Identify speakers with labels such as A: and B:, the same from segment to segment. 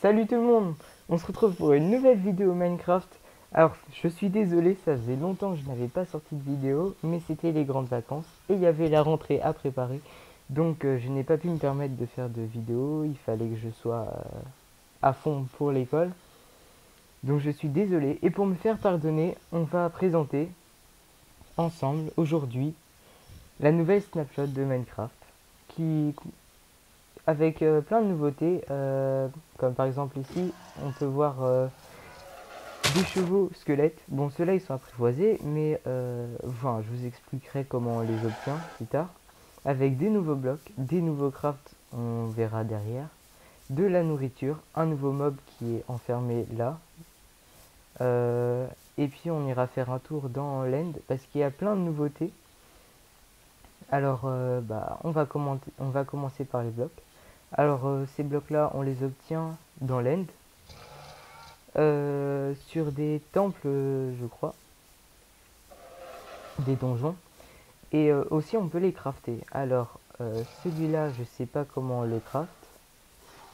A: Salut tout le monde, on se retrouve pour une nouvelle vidéo Minecraft. Alors je suis désolé, ça faisait longtemps que je n'avais pas sorti de vidéo, mais c'était les grandes vacances et il y avait la rentrée à préparer. Donc je n'ai pas pu me permettre de faire de vidéo, il fallait que je sois à fond pour l'école. Donc je suis désolé et pour me faire pardonner, on va présenter ensemble aujourd'hui la nouvelle snapshot de Minecraft qui avec plein de nouveautés, comme par exemple ici, on peut voir des chevaux squelettes. Bon, ceux-là ils sont apprivoisés, mais enfin, je vous expliquerai comment on les obtient plus tard. Avec des nouveaux blocs, des nouveaux crafts, on verra derrière. De la nourriture, un nouveau mob qui est enfermé là. Euh, et puis on ira faire un tour dans l'end parce qu'il y a plein de nouveautés. Alors, on va commencer par les blocs. Alors, ces blocs-là, on les obtient dans l'end, sur des temples, je crois, des donjons. Et aussi, on peut les crafter. Alors, celui-là, je sais pas comment on le craft,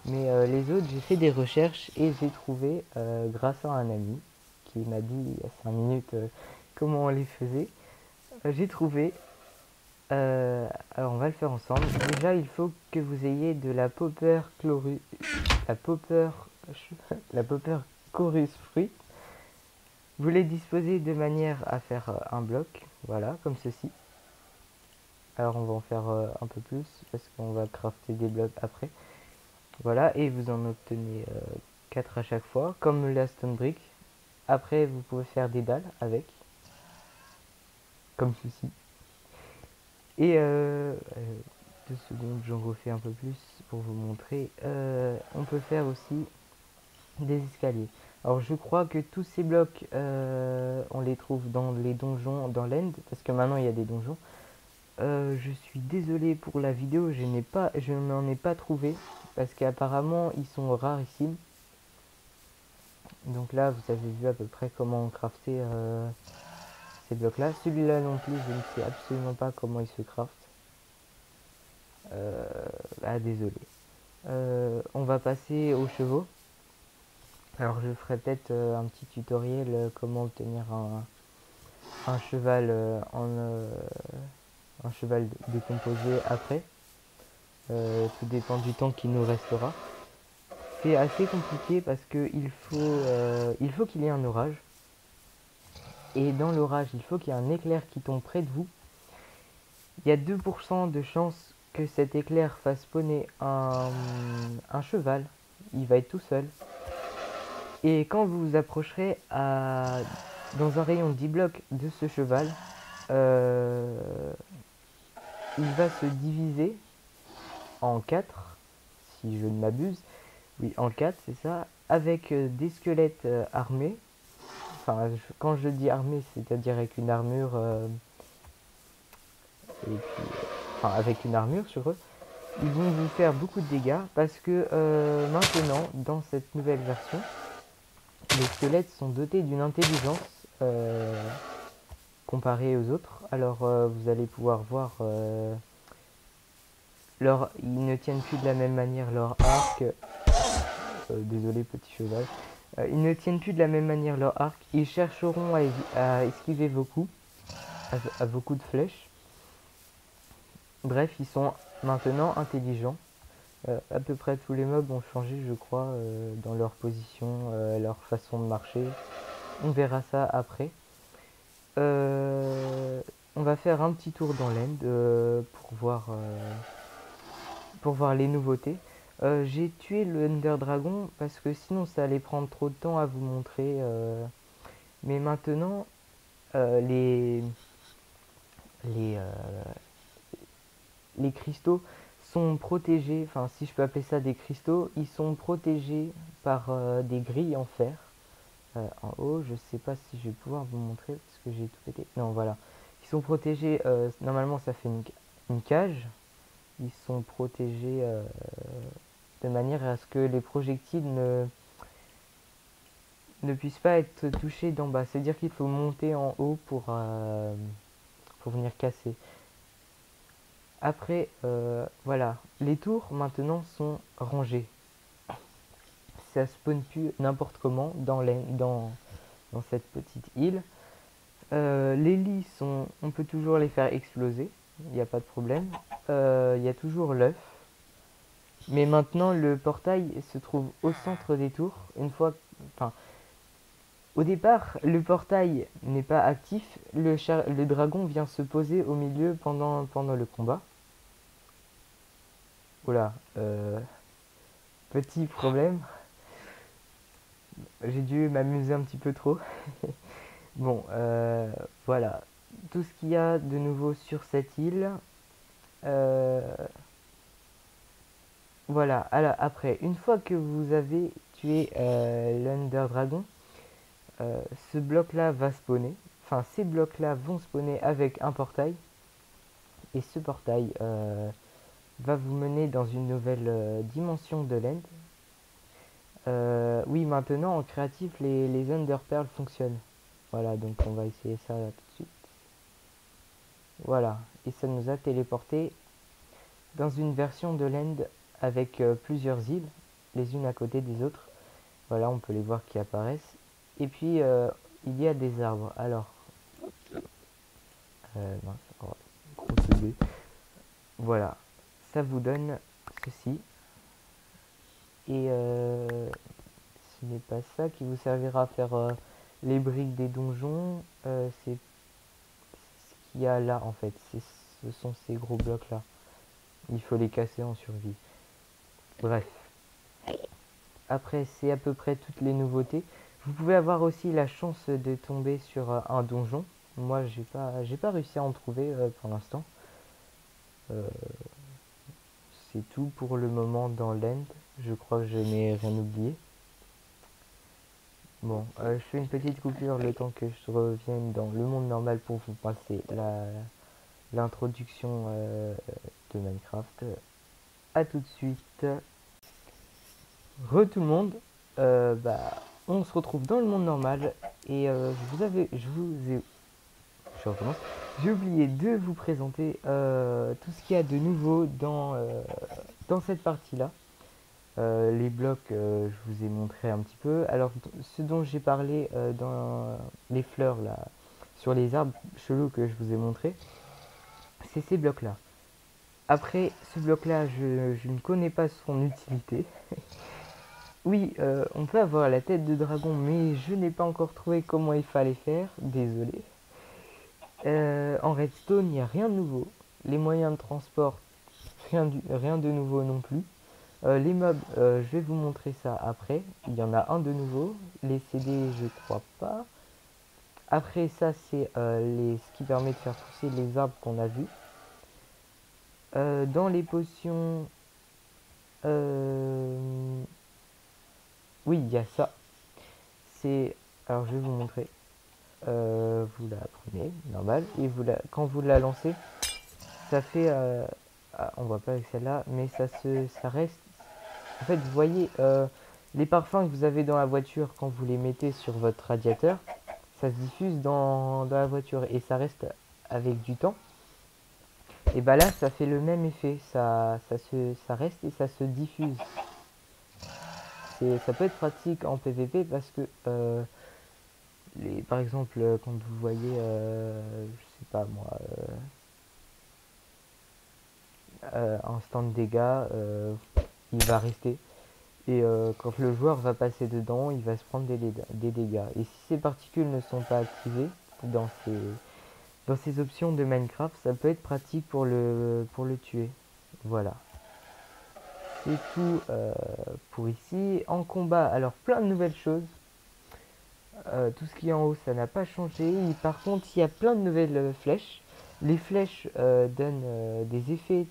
A: mais les autres, j'ai fait des recherches et j'ai trouvé, grâce à un ami qui m'a dit il y a 5 minutes comment on les faisait, j'ai trouvé. Alors on va le faire ensemble. Déjà il faut que vous ayez de la popper chlorus, la popper, la popper chorus fruit. Vous les disposez de manière à faire un bloc, voilà, comme ceci. Alors on va en faire un peu plus parce qu'on va crafter des blocs après. Voilà, et vous en obtenez 4 à chaque fois, comme la stone brick. Après vous pouvez faire des dalles avec, comme ceci. Et 2 secondes, j'en refais un peu plus pour vous montrer. On peut faire aussi des escaliers. Alors je crois que tous ces blocs, on les trouve dans les donjons, dans l'end, parce que maintenant il y a des donjons. Je suis désolé pour la vidéo, je n'en ai pas trouvé, parce qu'apparemment ils sont rarissimes. Donc là, vous avez vu à peu près comment crafter ces blocs-là. Celui-là non plus, je ne sais absolument pas comment il se craft. Désolé. On va passer aux chevaux. Alors je ferai peut-être un petit tutoriel comment obtenir un cheval un cheval décomposé après. Tout dépend du temps qui nous restera. C'est assez compliqué parce que il faut qu'il y ait un orage. Et dans l'orage, il faut qu'il y ait un éclair qui tombe près de vous. Il y a 2% de chance que cet éclair fasse spawner un cheval. Il va être tout seul. Et quand vous vous approcherez dans un rayon de 10 blocs de ce cheval, euh, il va se diviser en 4, si je ne m'abuse. Oui, en 4, c'est ça. Avec des squelettes armés. Enfin, quand je dis armés, c'est-à-dire avec une armure. Et puis, enfin, avec une armure sur eux. Ils vont vous faire beaucoup de dégâts parce que maintenant, dans cette nouvelle version, les squelettes sont dotés d'une intelligence comparée aux autres. Alors vous allez pouvoir voir ils ne tiennent plus de la même manière leur arc. Désolé petit cheval. Ils ne tiennent plus de la même manière leur arc. Ils chercheront à esquiver vos coups, à vos coups de flèche. Bref, ils sont maintenant intelligents. À peu près tous les mobs ont changé, je crois, dans leur position, leur façon de marcher. On verra ça après. On va faire un petit tour dans l'end pour voir les nouveautés. J'ai tué le Ender Dragon parce que sinon ça allait prendre trop de temps à vous montrer. Mais maintenant, euh, les, les, euh, les cristaux sont protégés, enfin si je peux appeler ça des cristaux, ils sont protégés par des grilles en fer. En haut, je sais pas si je vais pouvoir vous montrer parce que j'ai tout pété. Non, voilà. Ils sont protégés, normalement ça fait une cage. Ils sont protégés de manière à ce que les projectiles ne puissent pas être touchés d'en bas. C'est-à-dire qu'il faut monter en haut pour venir casser. Après, voilà, les tours maintenant sont rangées. ça spawn plus n'importe comment dans cette petite île. Les lits on peut toujours les faire exploser, il n'y a pas de problème. Il y a toujours l'œuf. Mais maintenant le portail se trouve au centre des tours. Au départ, le portail n'est pas actif. Le dragon vient se poser au milieu pendant le combat. Oula, petit problème. J'ai dû m'amuser un petit peu trop. Bon, voilà. Tout ce qu'il y a de nouveau sur cette île. Voilà. Alors, après, une fois que vous avez tué l'Under Dragon, ce bloc-là va spawner. Enfin, ces blocs-là vont spawner avec un portail. Et ce portail va vous mener dans une nouvelle dimension de l'End. Oui, maintenant en créatif, les Ender Pearls fonctionnent. Voilà, donc on va essayer ça là, tout de suite. Voilà, et ça nous a téléporté dans une version de l'End avec plusieurs îles, les unes à côté des autres. Voilà, on peut les voir qui apparaissent. Et puis, il y a des arbres. Alors, mince, gros bébé. Voilà, ça vous donne ceci. Et ce n'est pas ça qui vous servira à faire les briques des donjons. C'est ce qu'il y a là en fait. Ce sont ces gros blocs là. Il faut les casser en survie. Bref. Après, c'est à peu près toutes les nouveautés. Vous pouvez avoir aussi la chance de tomber sur un donjon. Moi, j'ai pas réussi à en trouver pour l'instant. C'est tout pour le moment dans l'End. Je crois que je n'ai rien oublié. Bon, je fais une petite coupure le temps que je revienne dans le monde normal pour vous passer l'introduction de Minecraft. A tout de suite. Re tout le monde. On se retrouve dans le monde normal et je recommence. J'ai oublié de vous présenter tout ce qu'il y a de nouveau dans cette partie-là. Les blocs, je vous ai montré un petit peu. Alors, ce dont j'ai parlé dans les fleurs, là, sur les arbres chelous que je vous ai montré, c'est ces blocs-là. Après, ce bloc-là, je ne connais pas son utilité. Oui, on peut avoir la tête de dragon, mais je n'ai pas encore trouvé comment il fallait faire. Désolé. En redstone, il n'y a rien de nouveau. Les moyens de transport, rien de nouveau non plus. Les mobs, je vais vous montrer ça après. Il y en a un de nouveau. Les CD, je crois pas. Après ça, c'est ce qui permet de faire pousser les arbres qu'on a vus. Dans les potions... oui, il y a ça. Alors, je vais vous montrer. Vous la prenez, normal. Et quand vous la lancez, ça fait... on voit pas avec celle-là, mais ça reste... En fait, vous voyez, les parfums que vous avez dans la voiture, quand vous les mettez sur votre radiateur, ça se diffuse dans la voiture et ça reste avec du temps. Et bah là, ça fait le même effet, ça reste et ça se diffuse. Ça peut être pratique en PVP parce que, par exemple, quand vous voyez, je sais pas moi, un stand de dégâts, il va rester. Et quand le joueur va passer dedans, il va se prendre des dégâts. Et si ces particules ne sont pas activées dans ces options de Minecraft, ça peut être pratique pour le tuer. Voilà. C'est tout pour ici. En combat, alors plein de nouvelles choses. Tout ce qui est en haut, ça n'a pas changé. Et par contre, il y a plein de nouvelles flèches. Les flèches donnent des effets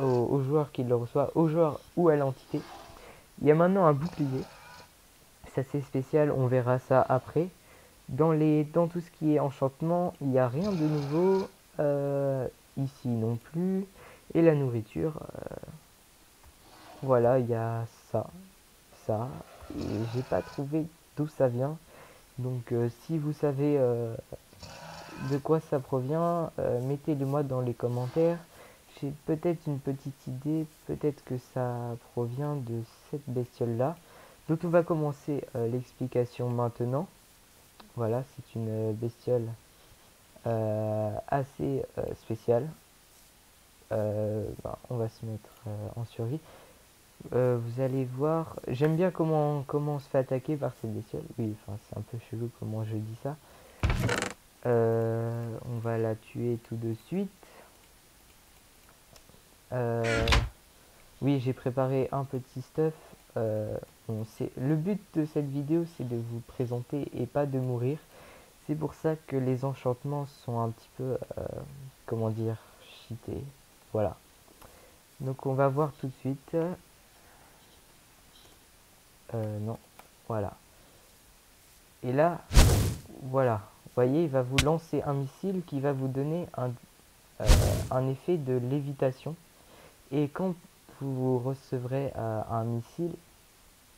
A: aux joueurs qui le reçoivent, aux joueurs ou à l'entité. Il y a maintenant un bouclier. Ça c'est spécial, on verra ça après. Dans tout ce qui est enchantement, il n'y a rien de nouveau. Ici non plus. Et la nourriture, voilà, il y a ça. Et j'ai pas trouvé d'où ça vient. Donc si vous savez de quoi ça provient, mettez-le moi dans les commentaires. J'ai peut-être une petite idée, peut-être que ça provient de cette bestiole là. Donc on va commencer l'explication maintenant. Voilà, c'est une bestiole assez spéciale. On va se mettre en survie. Vous allez voir, j'aime bien comment on se fait attaquer par cette bestiole. Oui, enfin c'est un peu chelou comment je dis ça. On va la tuer tout de suite. Oui, j'ai préparé un petit stuff. Le but de cette vidéo, c'est de vous présenter et pas de mourir. C'est pour ça que les enchantements sont un petit peu, comment dire, cheatés. Voilà. Donc on va voir tout de suite. Non, voilà. Et là, voilà. Vous voyez, il va vous lancer un missile qui va vous donner un effet de lévitation. Et quand vous recevrez un missile,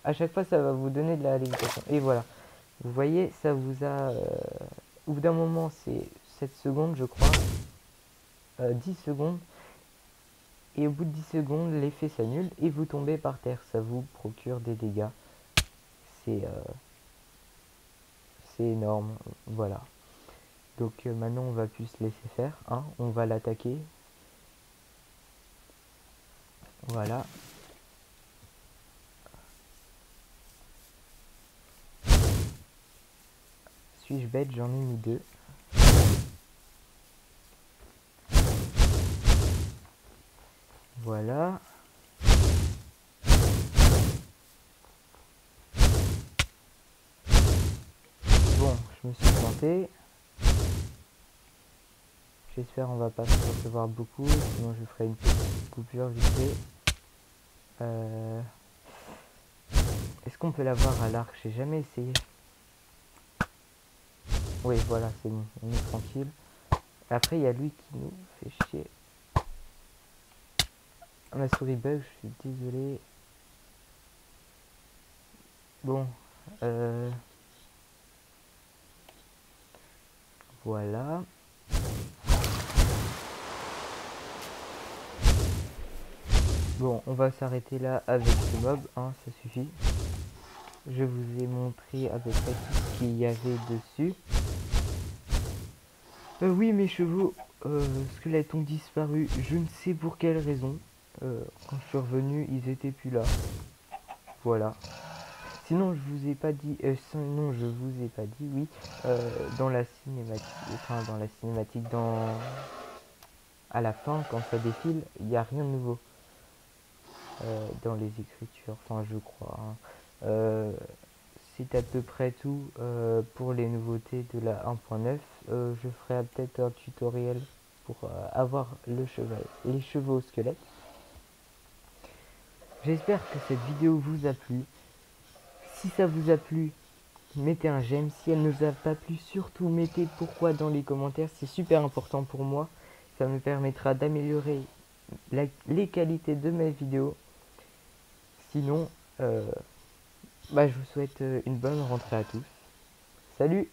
A: à chaque fois ça va vous donner de la lévitation. Et voilà. Vous voyez, ça vous a... au bout d'un moment, c'est 7 secondes, je crois. 10 secondes. Et au bout de 10 secondes, l'effet s'annule et vous tombez par terre. Ça vous procure des dégâts. C'est énorme. Voilà. Donc maintenant, on va plus se laisser faire. Hein. On va l'attaquer. Voilà. Suis-je bête? J'en ai mis 2. Voilà. Bon, je me suis planté. J'espère on va pas se recevoir beaucoup, sinon je ferai une petite coupure vite fait. Est-ce qu'on peut l'avoir à l'arc? J'ai jamais essayé. Oui, voilà, c'est bon, on est tranquille. Après, il y a lui qui nous fait chier. Ma souris bug, je suis désolé. Bon, voilà. Bon, on va s'arrêter là avec ce mob, hein, ça suffit. Je vous ai montré à peu près tout ce qu'il y avait dessus. Oui, mes chevaux squelettes ont disparu, je ne sais pour quelle raison. Quand je suis revenu, ils étaient plus là. Voilà. Sinon, je vous ai pas dit, sinon je vous ai pas dit, oui, dans la cinématique, à la fin, quand ça défile, il n'y a rien de nouveau dans les écritures, enfin je crois. Hein. C'est à peu près tout pour les nouveautés de la 1.9. Je ferai peut-être un tutoriel pour avoir les chevaux squelettes. J'espère que cette vidéo vous a plu. Si ça vous a plu, mettez un j'aime. Si elle ne vous a pas plu, surtout mettez pourquoi dans les commentaires. C'est super important pour moi. Ça me permettra d'améliorer les qualités de mes vidéos. Sinon, je vous souhaite une bonne rentrée à tous. Salut!